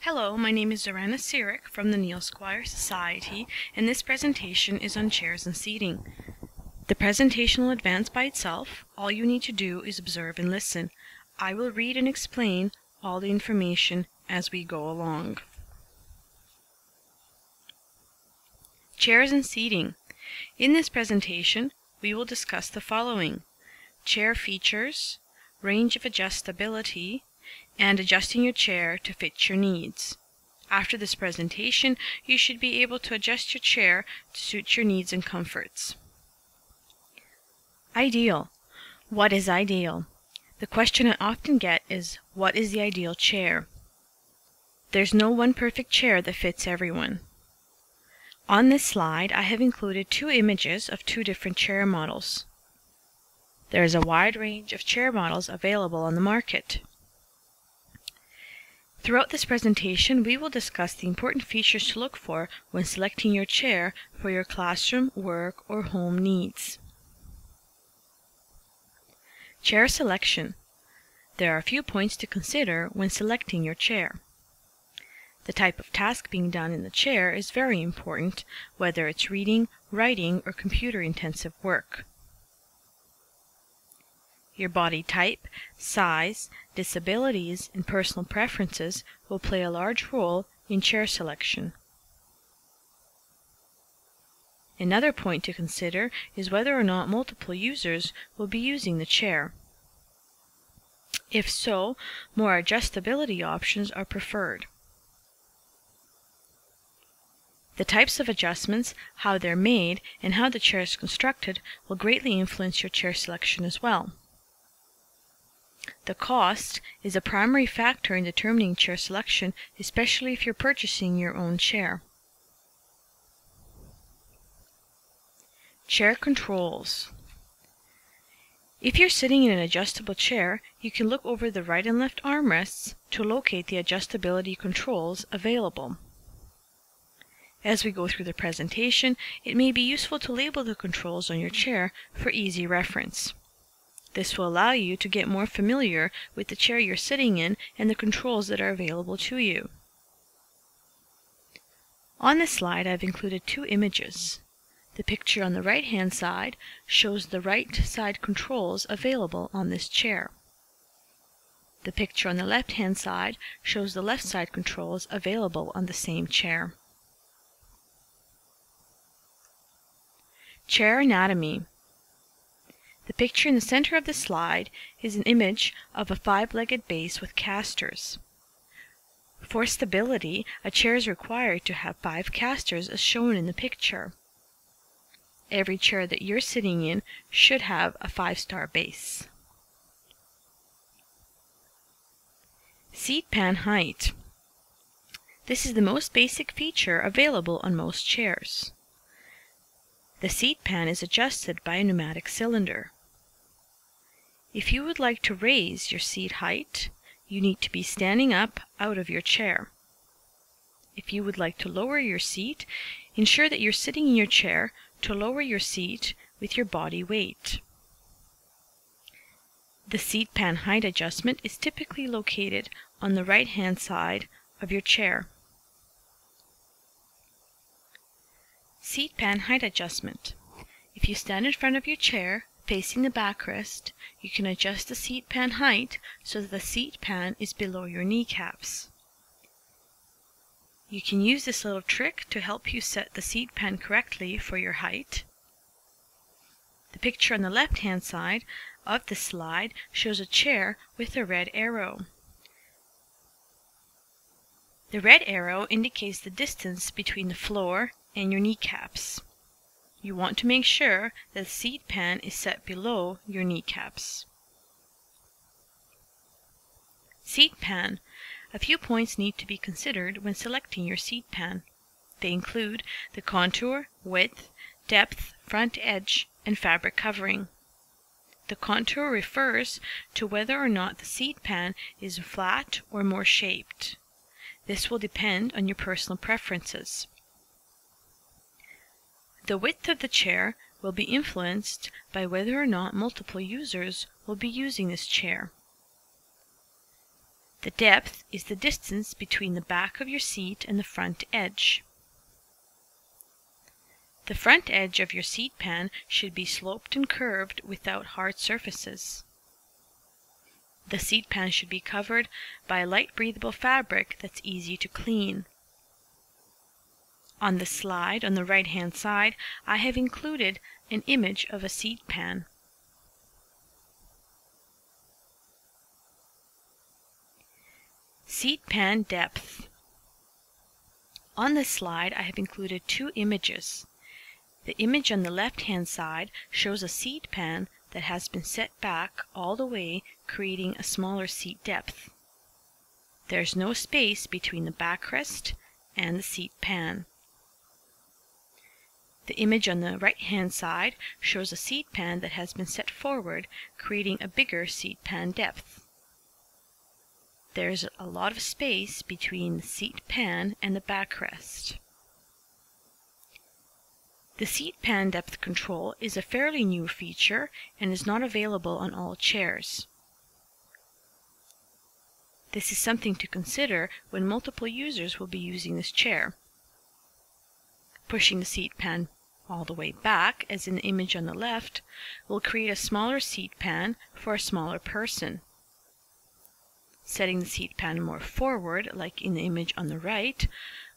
Hello, my name is Zorana Sirik from the Neil Squire Society, and this presentation is on chairs and seating. The presentation will advance by itself. All you need to do is observe and listen. I will read and explain all the information as we go along. Chairs and seating. In this presentation, we will discuss the following: chair features, range of adjustability, and adjusting your chair to fit your needs. After this presentation, you should be able to adjust your chair to suit your needs and comforts. Ideal. What is ideal? The question I often get is, what is the ideal chair? There's no one perfect chair that fits everyone. On this slide, I have included two images of two different chair models. There is a wide range of chair models available on the market. Throughout this presentation, we will discuss the important features to look for when selecting your chair for your classroom, work, or home needs. Chair selection. There are a few points to consider when selecting your chair. The type of task being done in the chair is very important, whether it's reading, writing, or computer-intensive work. Your body type, size, disabilities, and personal preferences will play a large role in chair selection. Another point to consider is whether or not multiple users will be using the chair. If so, more adjustability options are preferred. The types of adjustments, how they're made, and how the chair is constructed will greatly influence your chair selection as well. The cost is a primary factor in determining chair selection, especially if you're purchasing your own chair. Chair controls. If you're sitting in an adjustable chair, you can look over the right and left armrests to locate the adjustability controls available. As we go through the presentation, it may be useful to label the controls on your chair for easy reference. This will allow you to get more familiar with the chair you're sitting in and the controls that are available to you. On this slide, I've included two images. The picture on the right-hand side shows the right side controls available on this chair. The picture on the left-hand side shows the left side controls available on the same chair. Chair anatomy. The picture in the center of the slide is an image of a five-legged base with casters. For stability, a chair is required to have 5 casters as shown in the picture. Every chair that you're sitting in should have a 5-star base. Seat pan height. This is the most basic feature available on most chairs. The seat pan is adjusted by a pneumatic cylinder. If you would like to raise your seat height, you need to be standing up out of your chair. If you would like to lower your seat, ensure that you're sitting in your chair to lower your seat with your body weight. The seat pan height adjustment is typically located on the right-hand side of your chair. Seat pan height adjustment. If you stand in front of your chair, facing the backrest, you can adjust the seat pan height so that the seat pan is below your kneecaps. You can use this little trick to help you set the seat pan correctly for your height. The picture on the left-hand side of the slide shows a chair with a red arrow. The red arrow indicates the distance between the floor and your kneecaps. You want to make sure that the seat pan is set below your kneecaps. Seat pan. A few points need to be considered when selecting your seat pan. They include the contour, width, depth, front edge, and fabric covering. The contour refers to whether or not the seat pan is flat or more shaped. This will depend on your personal preferences. The width of the chair will be influenced by whether or not multiple users will be using this chair. The depth is the distance between the back of your seat and the front edge. The front edge of your seat pan should be sloped and curved without hard surfaces. The seat pan should be covered by a light breathable fabric that's easy to clean. On the slide on the right-hand side, I have included an image of a seat pan. Seat pan depth. On this slide, I have included two images. The image on the left-hand side shows a seat pan that has been set back all the way, creating a smaller seat depth. There's no space between the backrest and the seat pan. The image on the right-hand side shows a seat pan that has been set forward, creating a bigger seat pan depth. There's a lot of space between the seat pan and the backrest. The seat pan depth control is a fairly new feature and is not available on all chairs. This is something to consider when multiple users will be using this chair. Pushing the seat pan all the way back, as in the image on the left, will create a smaller seat pan for a smaller person. Setting the seat pan more forward, like in the image on the right,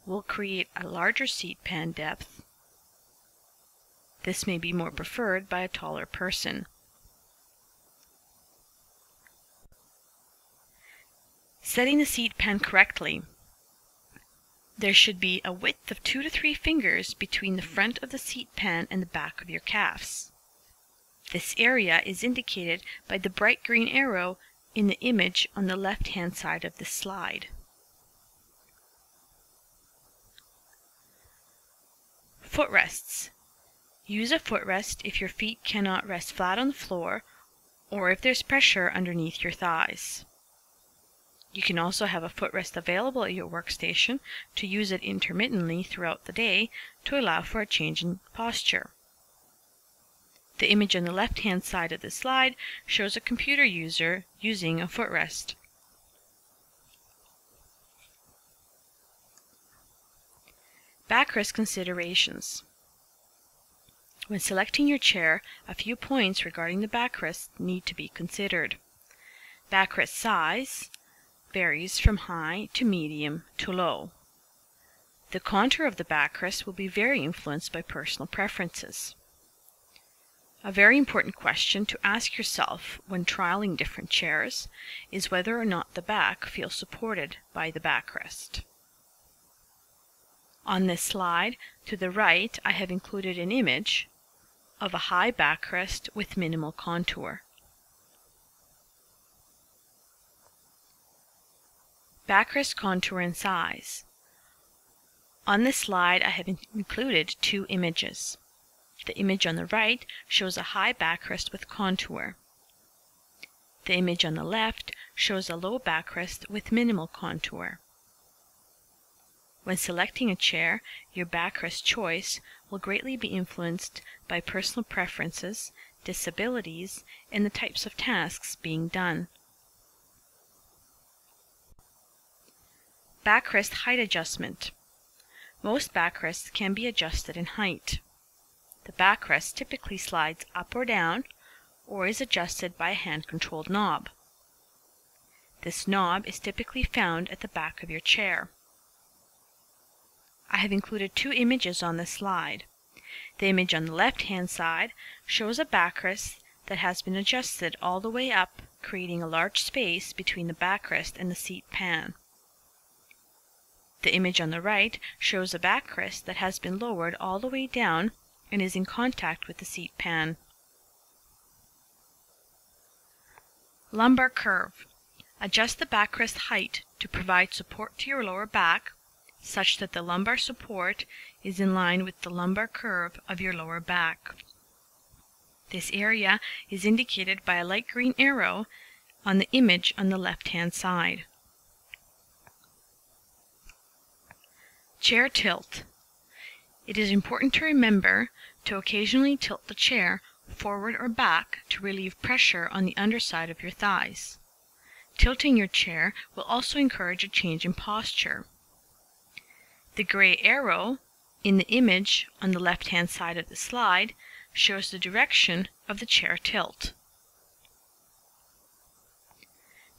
will create a larger seat pan depth. This may be more preferred by a taller person. Setting the seat pan correctly. There should be a width of 2 to 3 fingers between the front of the seat pan and the back of your calves. This area is indicated by the bright green arrow in the image on the left-hand side of the slide. Footrests. Use a footrest if your feet cannot rest flat on the floor or if there's pressure underneath your thighs. You can also have a footrest available at your workstation to use it intermittently throughout the day to allow for a change in posture. The image on the left-hand side of the slide shows a computer user using a footrest. Backrest considerations. When selecting your chair, a few points regarding the backrest need to be considered. Backrest size varies from high to medium to low. The contour of the backrest will be very influenced by personal preferences. A very important question to ask yourself when trialing different chairs is whether or not the back feels supported by the backrest. On this slide, to the right, I have included an image of a high backrest with minimal contour. Backrest contour and size. On this slide, I have included two images. The image on the right shows a high backrest with contour. The image on the left shows a low backrest with minimal contour. When selecting a chair, your backrest choice will greatly be influenced by personal preferences, disabilities, and the types of tasks being done. Backrest height adjustment. Most backrests can be adjusted in height. The backrest typically slides up or down, or is adjusted by a hand-controlled knob. This knob is typically found at the back of your chair. I have included two images on this slide. The image on the left-hand side shows a backrest that has been adjusted all the way up, creating a large space between the backrest and the seat pan. The image on the right shows a backrest that has been lowered all the way down and is in contact with the seat pan. Lumbar curve. Adjust the backrest height to provide support to your lower back such that the lumbar support is in line with the lumbar curve of your lower back. This area is indicated by a light green arrow on the image on the left-hand side. Chair tilt. It is important to remember to occasionally tilt the chair forward or back to relieve pressure on the underside of your thighs. Tilting your chair will also encourage a change in posture. The gray arrow in the image on the left-hand side of the slide shows the direction of the chair tilt.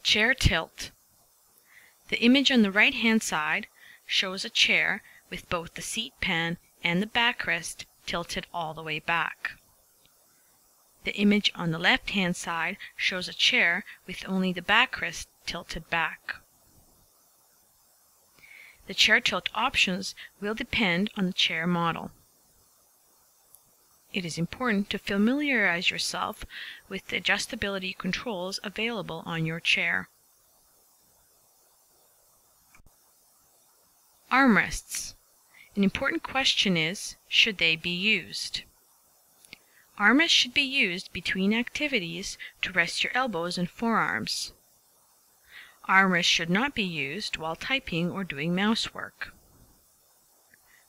Chair tilt. The image on the right-hand side shows a chair with both the seat pan and the backrest tilted all the way back. The image on the left-hand side shows a chair with only the backrest tilted back. The chair tilt options will depend on the chair model. It is important to familiarize yourself with the adjustability controls available on your chair. Armrests. An important question is, should they be used? Armrests should be used between activities to rest your elbows and forearms. Armrests should not be used while typing or doing mouse work.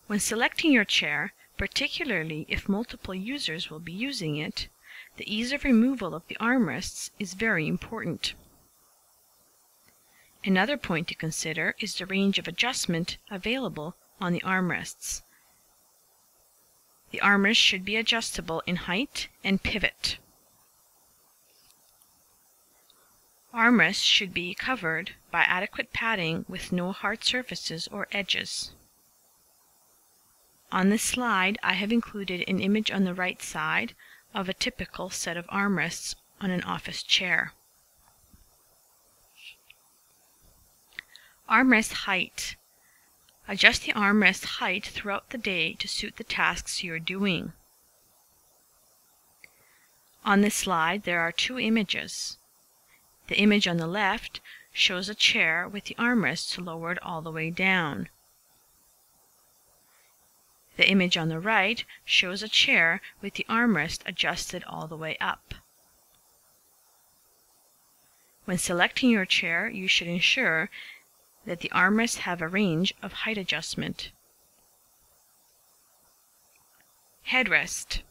When selecting your chair, particularly if multiple users will be using it, the ease of removal of the armrests is very important. Another point to consider is the range of adjustment available on the armrests. The armrest should be adjustable in height and pivot. Armrests should be covered by adequate padding with no hard surfaces or edges. On this slide, I have included an image on the right side of a typical set of armrests on an office chair. Armrest height. Adjust the armrest height throughout the day to suit the tasks you are doing. On this slide, there are two images. The image on the left shows a chair with the armrests lowered all the way down. The image on the right shows a chair with the armrest adjusted all the way up. When selecting your chair, you should ensure that the armrests have a range of height adjustment. Headrest.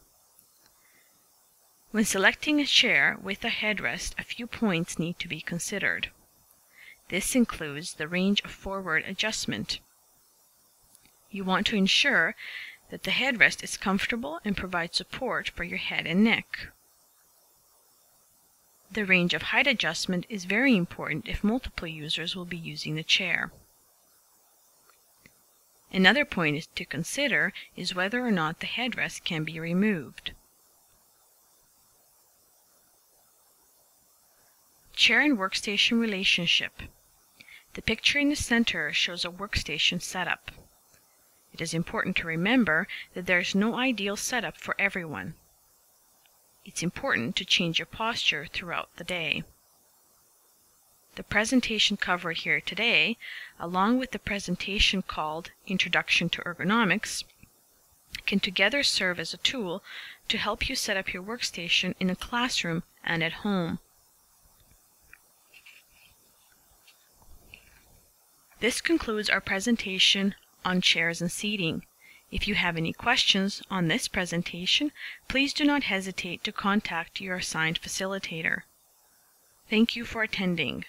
When selecting a chair with a headrest, a few points need to be considered. This includes the range of forward adjustment. You want to ensure that the headrest is comfortable and provides support for your head and neck. The range of height adjustment is very important if multiple users will be using the chair. Another point to consider is whether or not the headrest can be removed. Chair and workstation relationship. The picture in the center shows a workstation setup. It is important to remember that there is no ideal setup for everyone. It's important to change your posture throughout the day. The presentation covered here today, along with the presentation called Introduction to Ergonomics, can together serve as a tool to help you set up your workstation in a classroom and at home. This concludes our presentation on chairs and seating. If you have any questions on this presentation, please do not hesitate to contact your assigned facilitator. Thank you for attending.